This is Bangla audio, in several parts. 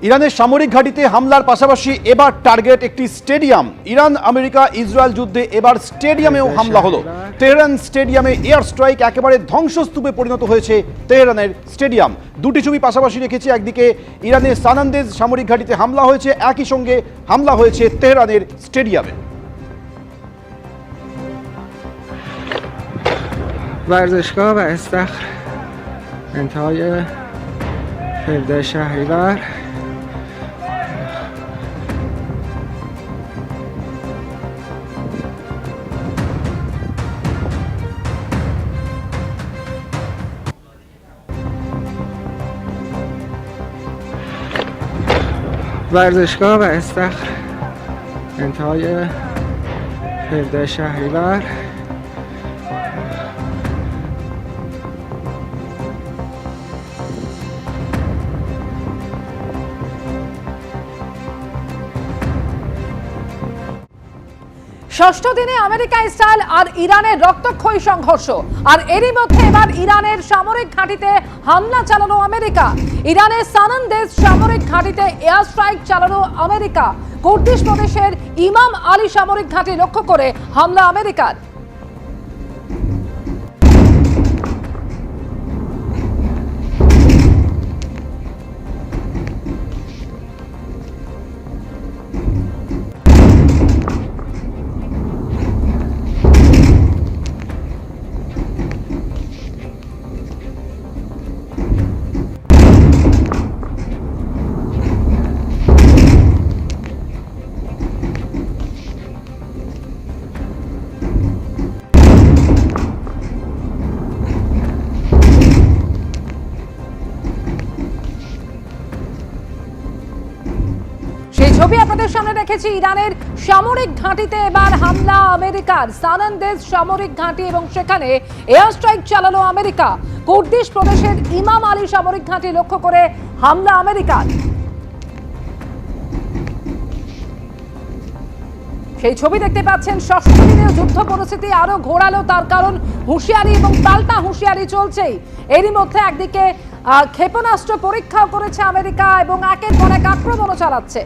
ইরানের সামরিক ঘাঁটিতে হামলার পাশাপাশি এবার টার্গেট একটি স্টেডিয়াম। ইরান আমেরিকা ইসরায়েল যুদ্ধে এবার স্টেডিয়ামেও হামলা হলো। তেহরান স্টেডিয়ামে এয়ার স্ট্রাইক, একেবারে ধ্বংসস্তূপে পরিণত হয়েছে তেহরানের স্টেডিয়াম। দুটি ছবি পাশাপাশি রেখেছি, একদিকে ইরানের সানান্দেজ সামরিক ঘাঁটিতে হামলা হয়েছে, একই সঙ্গে হামলা হয়েছে তেহরানের স্টেডিয়ামে। ورزشگاه و استخر انتهای 17 شهریور ورزشگاه و استخر انتهای 17 شهریور ষষ্ঠ দিনে আমেরিকা ইসরায়েল আর ইরানের রক্তক্ষয়ী সংঘর্ষ। আর এরই মধ্যে এবার ইরানের সামরিক ঘাঁটিতে হামলা চালানো আমেরিকা। ইরানের সানান্দেজ সামরিক ঘাঁটিতে এয়ার স্ট্রাইক চালানো আমেরিকা। কুর্দিশ প্রদেশের ইমাম আলী সামরিক ঘাঁটি লক্ষ্য করে হামলা আমেরিকার। ছবি আপনাদের সামনে রেখেছি। ইরানের সামরিক ঘাঁটিতে এবার হামলা আমেরিকার। সানান্দেজ সামরিক ঘাঁটি এবং সেখানে এয়ার স্ট্রাইক চালানো আমেরিকা। কুর্দিশ প্রদেশের ইমাম আলী সামরিক ঘাঁটি লক্ষ্য করে হামলা আমেরিকার। সেই ছবি দেখতে পাচ্ছেন। ষষ্ঠ দিনের যুদ্ধ পরিস্থিতি আরো ঘোরালো, তার কারণ হুঁশিয়ারি এবং পাল্টা হুঁশিয়ারি চলছেই। এরই মধ্যে একদিকে ক্ষেপণাস্ত্র পরীক্ষাও করেছে আমেরিকা এবং একের পর এক আক্রমণও চালাচ্ছে।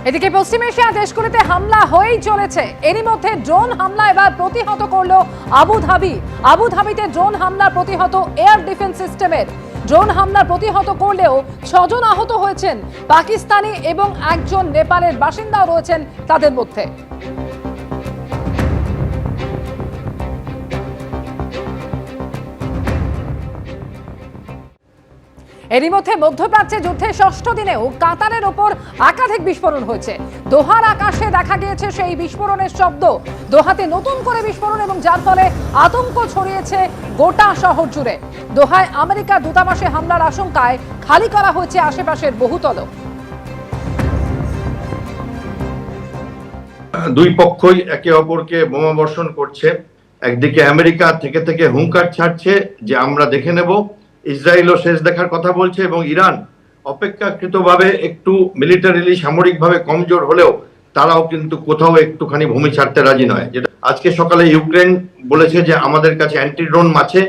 এদিকে পশ্চিম এশিয়া দেশগুলিতে হামলা হয়েই চলেছে। এরই মধ্যে ড্রোন হামলা এবার প্রতিহত করলো আবুধাবি। আবুধাবিতে ড্রোন হামলা প্রতিহত এয়ার ডিফেন্স সিস্টেমের। ড্রোন হামলা প্রতিহত করলেও 6 জন আহত হয়েছেন। পাকিস্তানি এবং একজন নেপালের বাসিন্দাও রয়েছেন তাদের মধ্যে। এরই মধ্যে মধ্যপ্রাচ্যে যুদ্ধের ষষ্ঠ দিনেও কাতারের ওপর একাধিক বিস্ফোরণ হয়েছে। দোহার আকাশে দেখা গিয়েছে সেই বিস্ফোরণের শব্দ। দোহাতে নতুন করে বিস্ফোরণ এবং যার ফলে আতঙ্ক ছড়িয়েছে গোটা শহর জুড়ে। দোহায় আমেরিকার দূতাবাসে হামলার আশঙ্কায় খালি করা হয়েছে আশেপাশের বহুতল। দুই পক্ষই একে অপরকে বোমা বর্ষণ করছে। একদিকে আমেরিকা থেকে থেকে হুঙ্কার ছাড়ছে যে আমরা দেখে নেব, ইসরায়েলও শেষ দেখার কথা বলছে, এবং ইরান অপেক্ষাকৃতভাবে একটু মিলিটারিলি সামরিকভাবে কমজোর হলেও তারাও কিন্তু কোথাও একটুখানি ভূমি ছাড়তে রাজি নয়। যেটা আজকে সকালে ইউক্রেন বলেছে যে আমাদের কাছে অ্যান্টি ড্রোন আছে,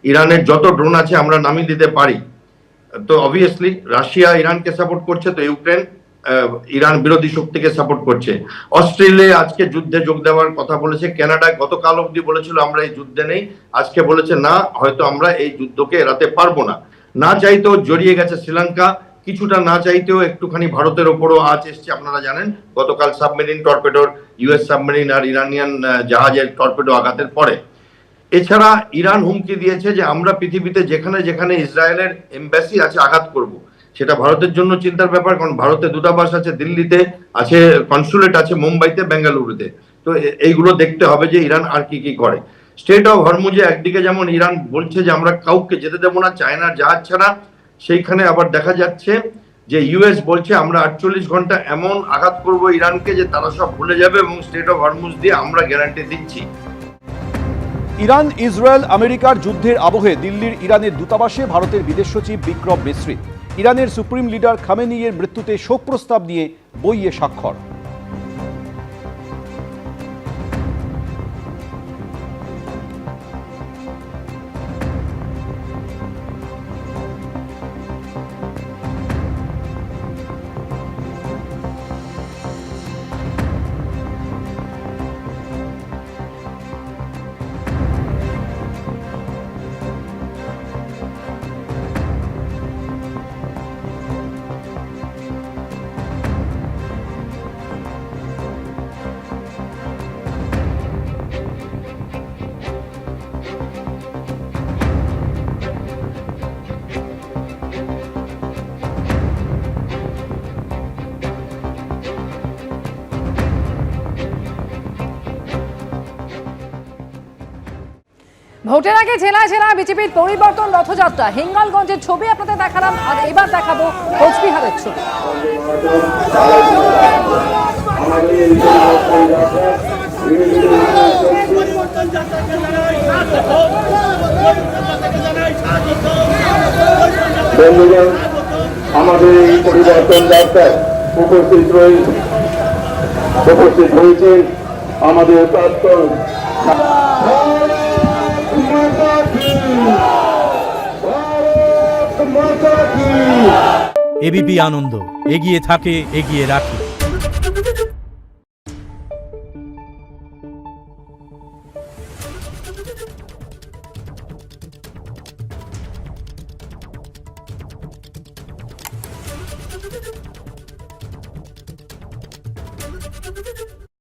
ইরানের যত ড্রোন আছে আমরা নামিয়ে দিতে পারি। তো অবভিয়াসলি রাশিয়া ইরানকে সাপোর্ট করছে, তো ইউক্রেন ইরান বিরোধী শক্তিকে সাপোর্ট করছে। অস্ট্রেলিয়া আজকে যুদ্ধে যোগ দেওয়ার কথা বলেছে। কানাডা গতকাল অবধি বলেছিল আমরা এই যুদ্ধে নেই, আজকে বলেছে না, হয়তো আমরা এই যুদ্ধকে এড়াতে পারবো না। না চাইতেও জড়িয়ে গেছে শ্রীলঙ্কা, কিছুটা না চাইতেও একটুখানি ভারতের ওপরও আঁচ এসছে। আপনারা জানেন গতকাল সাবমেরিন টর্পেডোর, ইউএস সাবমেরিন আর ইরানিয়ান জাহাজের টর্পেডো আঘাতের পরে। এছাড়া ইরান হুমকি দিয়েছে যে আমরা পৃথিবীতে যেখানে যেখানে ইসরায়েলের এমবাসি আছে আঘাত করব। সেটা ভারতের জন্য চিন্তার ব্যাপার, কারণ ভারতের দূতাবাস আছে দিল্লিতে, আছে কনসুলেট আছে মুম্বাইতে, বেঙ্গালুরুতে। তো এইগুলো দেখতে হবে যে ইরান আর কি কি করে। স্ট্রেট অফ হরমুজে একদিকে যেমন ইরান বলছে যে আমরা কাউকে যেতে দেবো না চায়নার জাহাজ ছাড়া, সেইখানে আবার দেখা যাচ্ছে যে ইউএস বলছে আমরা 48 ঘন্টা এমন আঘাত করব ইরানকে যে তারা সব ভুলে যাবে, এবং স্ট্রেট অফ হরমুজ দিয়ে আমরা গ্যারান্টি দিচ্ছি। ইরান ইসরায়েল আমেরিকার যুদ্ধের আবহে দিল্লির ইরানের দূতাবাসে ভারতের বিদেশ সচিব বিক্রম মিশ্রি। ইরানের সুপ্রিম লিডার খামেনি এর মৃত্যুতে শোক প্রস্তাব নিয়ে বইয়ে স্বাক্ষর। ভোটের আগে জেলায় জেলায় বিজেপির পরিবর্তন রথযাত্রা। হিঙ্গলগঞ্জের ছবি আপনাদের দেখালাম, আর এবার দেখাবো কোচবিহারের ছবি। বন্ধুগণ, আমাদের এই পরিবর্তন যাত্রায় উপস্থিত হয়েছেন আমাদের প্রাক্তন এবিপি আনন্দ, এগিয়ে থাকে, এগিয়ে রাখে।